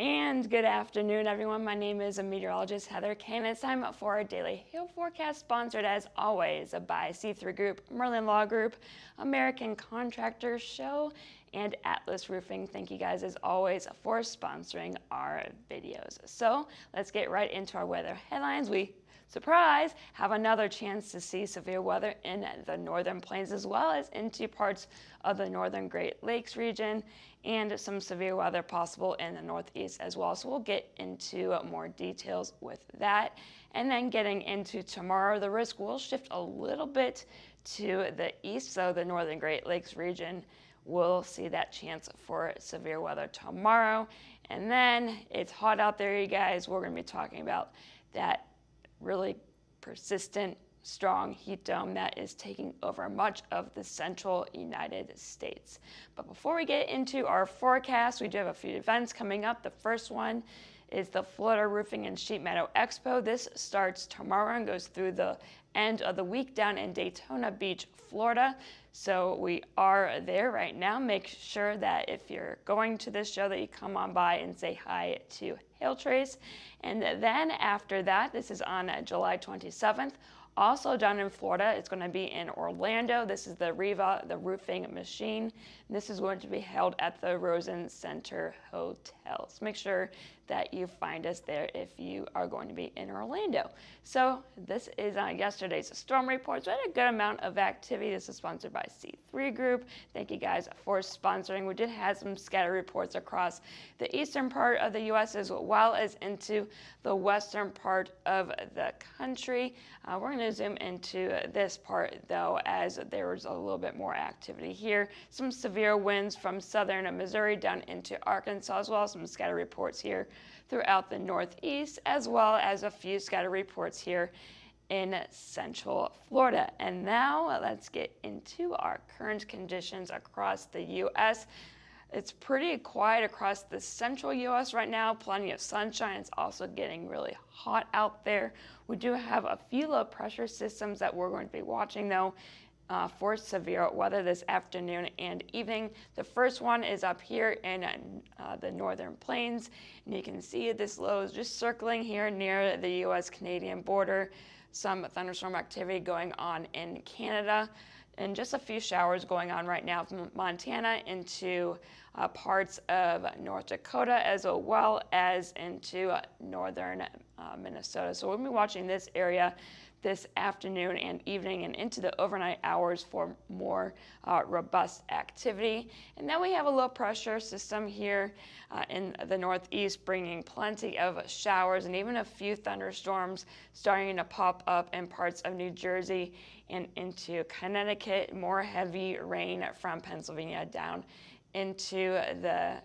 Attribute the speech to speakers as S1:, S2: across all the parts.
S1: And good afternoon, everyone. My name is meteorologist Heather Kane. It's time for our daily hail forecast, sponsored as always by C3 Group, Merlin Law Group, American Contractors Show, and Atlas Roofing. Thank you guys, as always, for sponsoring our videos. So let's get right into our weather headlines. We, surprise, have another chance to see severe weather in the northern plains, as well as into parts of the northern Great Lakes region, and some severe weather possible in the northeast as well. So we'll get into more details with that. And then getting into tomorrow, the risk will shift a little bit to the east, so the northern Great Lakes region will see that chance for severe weather tomorrow. And then it's hot out there, you guys. We're going to be talking about that really persistent, strong heat dome that is taking over much of the central United States. But before we get into our forecast, we do have a few events coming up. The first one is the Florida Roofing and Sheet Metal Expo. This starts tomorrow and goes through the end of the week down in Daytona Beach, Florida. So we are there right now. Make sure that if you're going to this show that you come on by and say hi to Hail Trace. And then after that, this is on July 27th. Also down in Florida, it's going to be in Orlando. This is the Riva, the roofing machine. This is going to be held at the Rosen Center Hotel. So make sure that you find us there if you are going to be in Orlando. So this is yesterday's storm report. So we had a good amount of activity. This is sponsored by C3 Group. Thank you guys for sponsoring. We did have some scatter reports across the eastern part of the U.S. as well as into the western part of the country. We're going to zoom into this part though, as there was a little bit more activity here. Some severe winds from southern Missouri down into Arkansas, as well as some scatter reports here throughout the northeast, as well as a few scatter reports here in central Florida. And now let's get into our current conditions across the U.S. It's pretty quiet across the central U.S. right now. Plenty of sunshine. It's also getting really hot out there. We do have a few low pressure systems that we're going to be watching though for severe weather this afternoon and evening. The first one is up here in the northern plains, and you can see this low is just circling here near the U.S.-Canadian border. Some thunderstorm activity going on in Canada, and just a few showers going on right now from Montana into parts of North Dakota, as well as into northern Minnesota. So we'll be watching this area this afternoon and evening and into the overnight hours for more robust activity. And then we have a low pressure system here in the northeast, bringing plenty of showers and even a few thunderstorms starting to pop up in parts of New Jersey and into Connecticut. More heavy rain from Pennsylvania down into the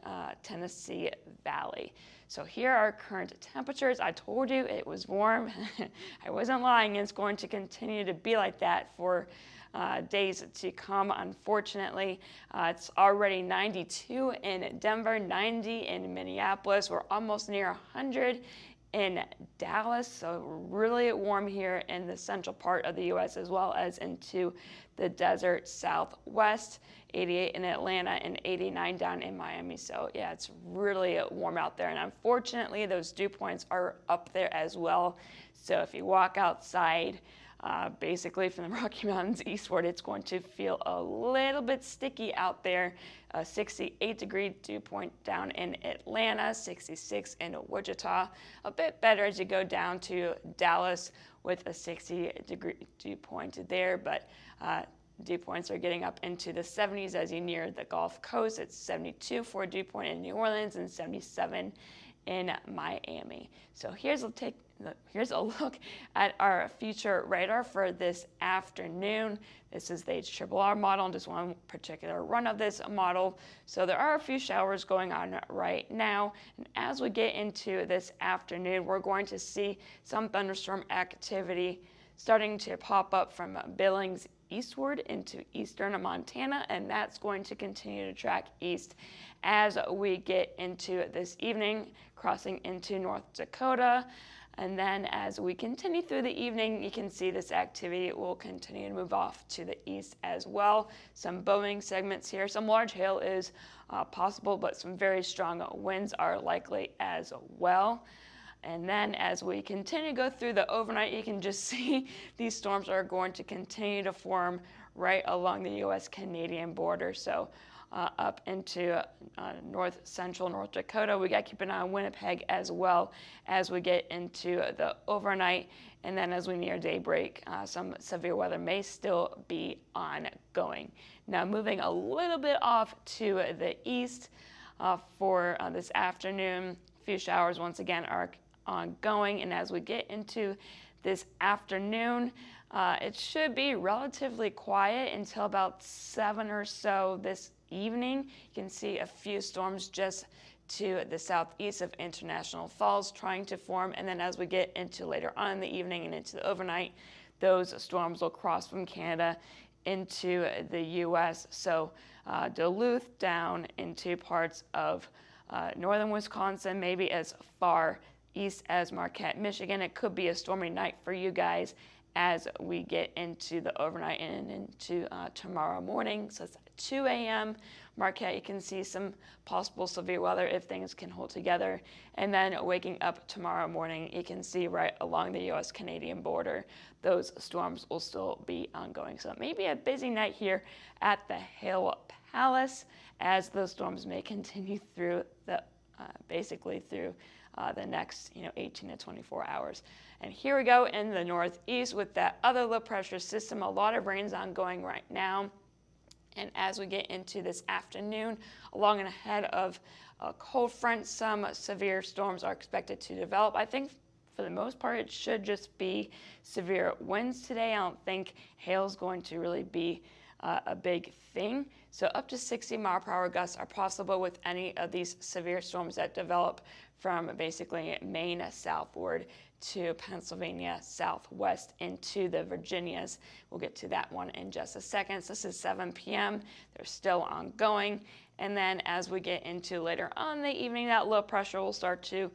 S1: Tennessee Valley. So here are current temperatures. I told you it was warm. I wasn't lying. It's going to continue to be like that for days to come, unfortunately. It's already 92 in Denver, 90 in Minneapolis. We're almost near 100 in Dallas, so really warm here in the central part of the U.S. as well as into the desert southwest. 88 in Atlanta and 89 down in Miami. So yeah, it's really warm out there, and unfortunately those dew points are up there as well. So if you walk outside basically from the Rocky Mountains eastward, it's going to feel a little bit sticky out there. 68-degree dew point down in Atlanta, 66 in Wichita. A bit better as you go down to Dallas, with a 60-degree dew point there, but dew points are getting up into the 70s as you near the Gulf Coast. It's 72 for a dew point in New Orleans and 77 in Miami. So here's a look at our future radar for this afternoon. This is the HRRR model, and just one particular run of this model. So there are a few showers going on right now, and as we get into this afternoon, we're going to see some thunderstorm activity starting to pop up from Billings eastward into eastern Montana, and that's going to continue to track east as we get into this evening, crossing into North Dakota. And then as we continue through the evening, you can see this activity will continue to move off to the east as well. Some bowing segments here. Some large hail is possible, but some very strong winds are likely as well. And then as we continue to go through the overnight, you can just see these storms are going to continue to form right along the U.S.-Canadian border. So up into north central North Dakota. We got to keep an eye on Winnipeg as well as we get into the overnight. And then as we near daybreak, some severe weather may still be ongoing. Now moving a little bit off to the east for this afternoon, a few showers once again are ongoing. And as we get into this afternoon, it should be relatively quiet until about 7 or so this evening. You can see a few storms just to the southeast of International Falls trying to form, and then as we get into later on in the evening and into the overnight, those storms will cross from Canada into the U.S. So Duluth down into parts of northern Wisconsin, maybe as far east as Marquette, Michigan. It could be a stormy night for you guys as we get into the overnight and into tomorrow morning. So it's 2 a.m. Marquette, you can see some possible severe weather if things can hold together. And then waking up tomorrow morning, you can see right along the U.S.-Canadian border, those storms will still be ongoing. So it may be a busy night here at the Hail Palace as those storms may continue through the basically through the next 18 to 24 hours. And here we go in the northeast with that other low pressure system. A lot of rain's ongoing right now. And as we get into this afternoon, along and ahead of a cold front, some severe storms are expected to develop. I think for the most part, it should just be severe winds today. I don't think hail is going to really be a big thing. So up to 60-mile-per-hour gusts are possible with any of these severe storms that develop from basically Maine southward to Pennsylvania southwest into the Virginias. We'll get to that one in just a second. So this is 7 p.m. They're still ongoing. And then as we get into later on in the evening, that low pressure will start to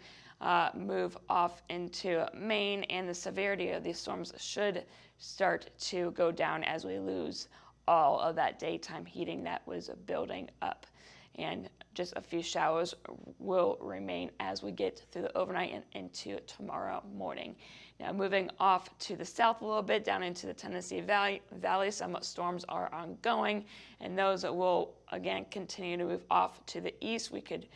S1: move off into Maine, and the severity of these storms should start to go down as we lose all of that daytime heating that was building up. And just a few showers will remain as we get through the overnight and into tomorrow morning. Now moving off to the south a little bit, down into the Tennessee Valley, some storms are ongoing, and those will again continue to move off to the east. We could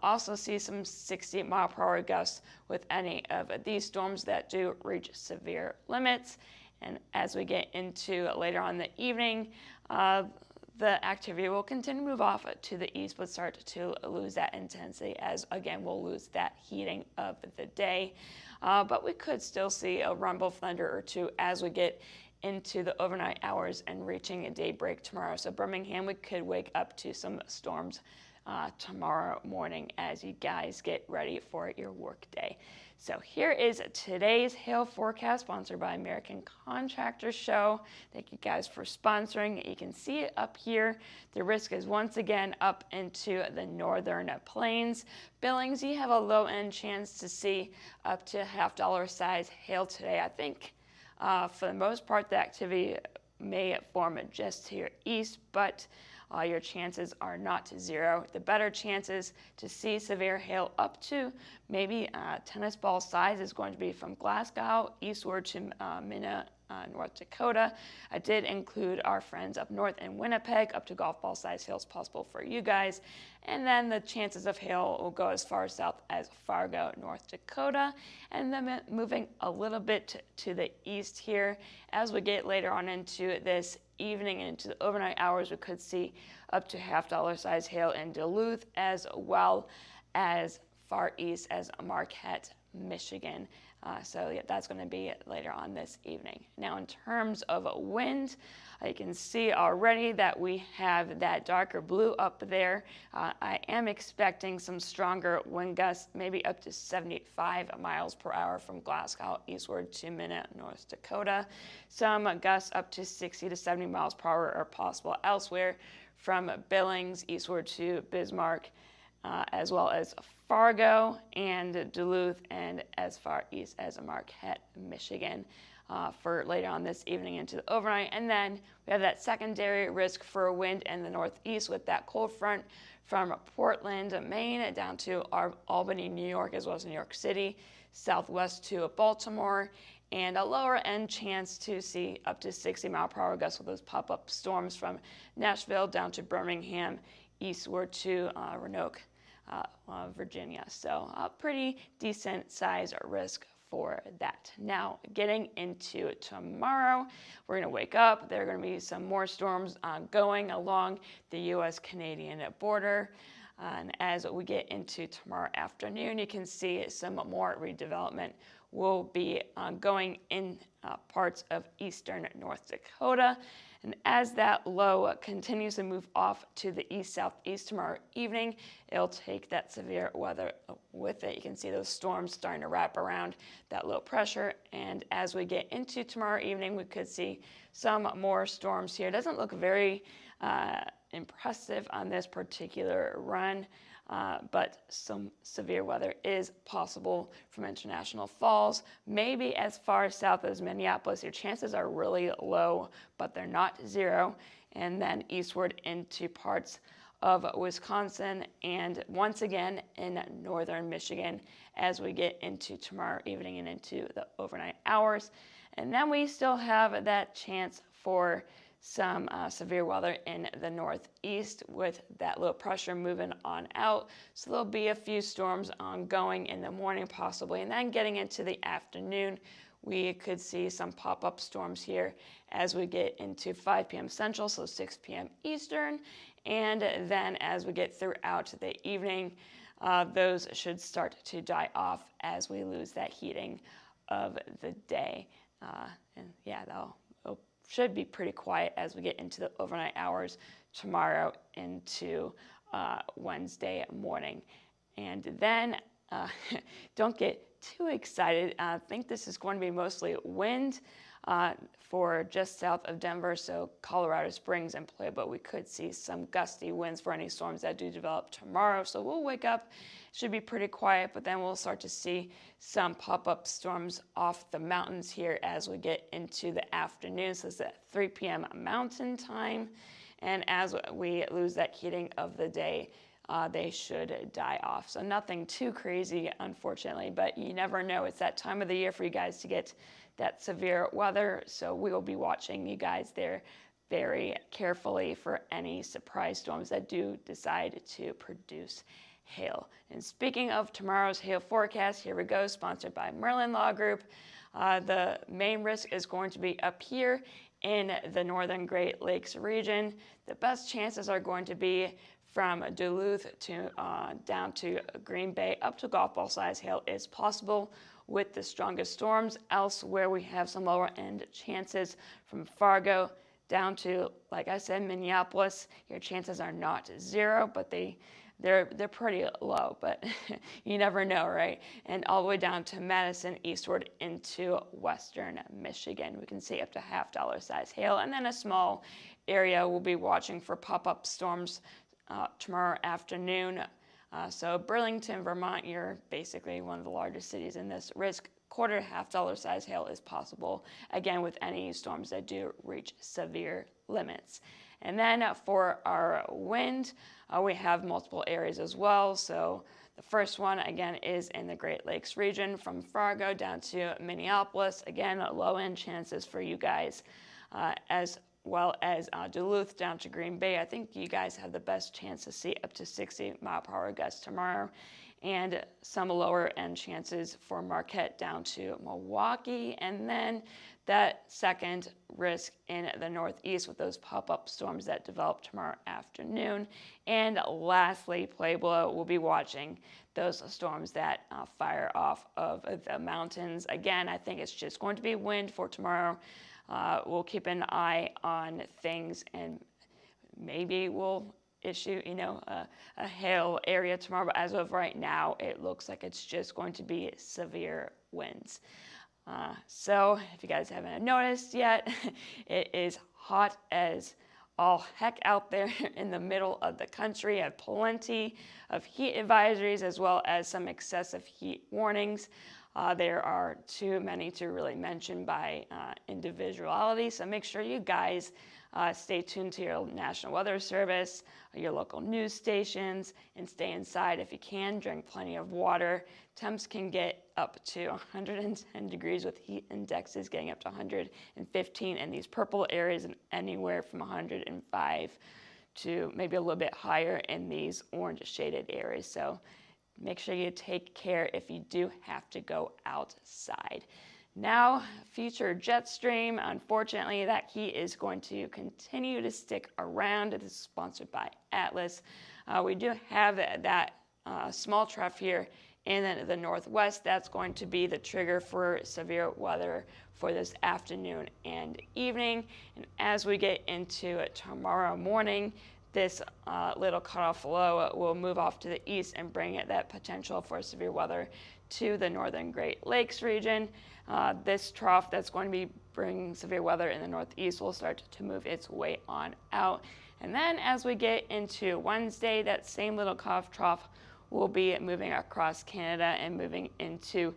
S1: also see some 60-mile-per-hour gusts with any of these storms that do reach severe limits. And as we get into later on in the evening, the activity will continue to move off to the east, but start to lose that intensity as, again, we'll lose that heating of the day. But we could still see a rumble thunder or two as we get into the overnight hours and reaching a daybreak tomorrow. So Birmingham, we could wake up to some storms tomorrow morning as you guys get ready for your work day. So here is today's hail forecast, sponsored by American Contractor Show. Thank you guys for sponsoring. You can see it up here. The risk is once again up into the northern plains. Billings, you have a low-end chance to see up to $0.5 size hail today. I think for the most part, the activity may form just to your east, but your chances are not zero. The better chances to see severe hail up to maybe tennis ball size is going to be from Glasgow eastward to North Dakota. I did include our friends up north in Winnipeg, up to golf ball size hail is possible for you guys. And then the chances of hail will go as far south as Fargo, North Dakota. And then moving a little bit to the east here, as we get later on into this evening and into the overnight hours, we could see up to $half size hail in Duluth, as well as far east as Marquette, Michigan. So yeah, that's going to be later on this evening. Now, in terms of wind, you can see already that we have that darker blue up there. I am expecting some stronger wind gusts, maybe up to 75 miles per hour from Glasgow eastward to Minot, North Dakota. Some gusts up to 60 to 70 miles per hour are possible elsewhere from Billings eastward to Bismarck, as well as Fargo and Duluth, and as far east as Marquette, Michigan, for later on this evening into the overnight. And then we have that secondary risk for wind in the northeast with that cold front from Portland, Maine, down to Albany, New York, as well as New York City, southwest to Baltimore, and a lower end chance to see up to 60 mile per hour gusts with those pop-up storms from Nashville down to Birmingham, eastward to Roanoke, Virginia. So a pretty decent size risk for that. Now, getting into tomorrow, we're going to wake up. There are going to be some more storms going along the U.S.-Canadian border. And as we get into tomorrow afternoon, you can see some more redevelopment will be going in parts of eastern North Dakota. And as that low continues to move off to the east-southeast tomorrow evening, it'll take that severe weather with it. You can see those storms starting to wrap around that low pressure. And as we get into tomorrow evening, we could see some more storms here. It doesn't look very impressive on this particular run, but some severe weather is possible from International Falls, maybe as far south as Minneapolis. Your chances are really low, but they're not zero. And then eastward into parts of Wisconsin, and once again in northern Michigan as we get into tomorrow evening and into the overnight hours. And then we still have that chance for some severe weather in the northeast with that low pressure moving on out. So there'll be a few storms ongoing in the morning possibly, and then getting into the afternoon, we could see some pop-up storms here as we get into 5 p.m. Central, so 6 p.m. Eastern. And then as we get throughout the evening, those should start to die off as we lose that heating of the day. And yeah, should be pretty quiet as we get into the overnight hours tomorrow into Wednesday morning. And then don't get too excited. I think this is going to be mostly wind for just south of Denver, so Colorado Springs in play, but we could see some gusty winds for any storms that do develop tomorrow. So we'll wake up, should be pretty quiet, but then we'll start to see some pop-up storms off the mountains here as we get into the afternoon. So it's at 3 p.m. Mountain Time, and as we lose that heating of the day, they should die off. So nothing too crazy, unfortunately, but you never know. It's that time of the year for you guys to get that severe weather, so we will be watching you guys there very carefully for any surprise storms that do decide to produce hail. And speaking of tomorrow's hail forecast, here we go, sponsored by Merlin Law Group. The main risk is going to be up here in the northern Great Lakes region. The best chances are going to be from Duluth to down to Green Bay, up to golf ball size hail is possible with the strongest storms. Elsewhere, we have some lower end chances from Fargo down to, like I said, Minneapolis. Your chances are not zero, but they're pretty low, but you never know, right? And all the way down to Madison, eastward into western Michigan. We can see up to $half size hail, and then a small area we'll be watching for pop-up storms tomorrow afternoon. So Burlington, Vermont, you're basically one of the largest cities in this risk. Quarter to $half size hail is possible, again, with any storms that do reach severe limits. And then for our wind, we have multiple areas as well. So The first one, again, is in the Great Lakes region from Fargo down to Minneapolis. Again, low-end chances for you guys, as well as Duluth down to Green Bay. I think you guys have the best chance to see up to 60-mile-per-hour gusts tomorrow, and some lower-end chances for Marquette down to Milwaukee. And then that second risk in the northeast with those pop-up storms that develop tomorrow afternoon. And lastly, Pueblo will be watching those storms that fire off of the mountains. Again, I think it's just going to be wind for tomorrow. We'll keep an eye on things, and maybe we'll issue, a hail area tomorrow. But as of right now, it looks like it's just going to be severe winds. So if you guys haven't noticed yet, it is hot as all heck out there in the middle of the country. I have plenty of heat advisories as well as some excessive heat warnings. There are too many to really mention by individuality, so make sure you guys stay tuned to your National Weather Service, your local news stations, and stay inside if you can. Drink plenty of water. Temps can get up to 110 degrees with heat indexes getting up to 115 in these purple areas, and anywhere from 105 to maybe a little bit higher in these orange shaded areas. So make sure you take care if you do have to go outside. Now, future jet stream. Unfortunately, that heat is going to continue to stick around. This is sponsored by Atlas. We do have that small trough here in the northwest. That's going to be the trigger for severe weather for this afternoon and evening. And as we get into tomorrow morning, this little cutoff low will move off to the east and bring it that potential for severe weather to the northern Great Lakes region. This trough that's going to be bringing severe weather in the northeast will start to move its way on out. And then as we get into Wednesday, that same little cutoff trough will be moving across Canada and moving into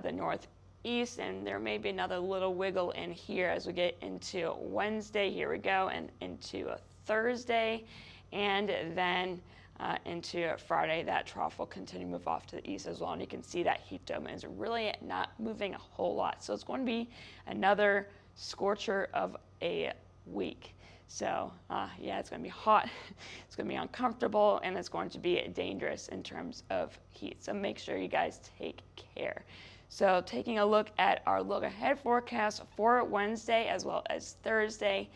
S1: the northeast. And there may be another little wiggle in here as we get into Wednesday. Here we go, and into Thursday, and then into Friday, that trough will continue to move off to the east as well. And you can see that heat dome is really not moving a whole lot. So it's going to be another scorcher of a week. So yeah, it's going to be hot, it's going to be uncomfortable, and it's going to be dangerous in terms of heat. So make sure you guys take care. So taking a look at our look ahead forecast for Wednesday as well as Thursday.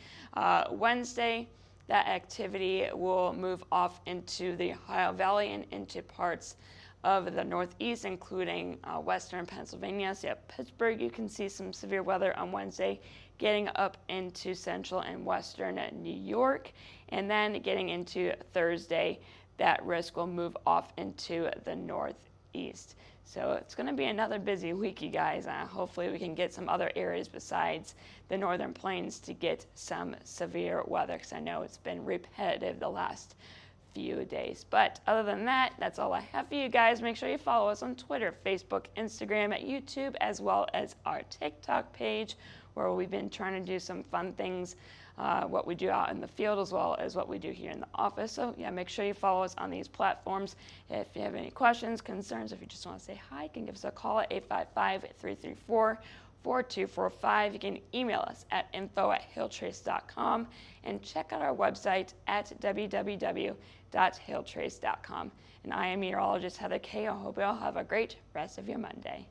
S1: Wednesday, that activity will move off into the Ohio Valley and into parts of the northeast, including western Pennsylvania. So Pittsburgh, you can see some severe weather on Wednesday, getting up into central and western New York. And then getting into Thursday, that risk will move off into the northeast. So it's going to be another busy week, you guys. Hopefully we can get some other areas besides the northern plains to get some severe weather, because I know it's been repetitive the last few days. But other than that, that's all I have for you guys. Make sure you follow us on Twitter, Facebook, Instagram, at YouTube, as well as our TikTok page, where we've been trying to do some fun things, what we do out in the field as well as what we do here in the office. So yeah, make sure you follow us on these platforms. If you have any questions, concerns, if you just want to say hi, you can give us a call at 855-334-4245. You can email us at info@hailtrace.com and check out our website at www.hailtrace.com. And I am meteorologist Heather Kay. I hope you all have a great rest of your Monday.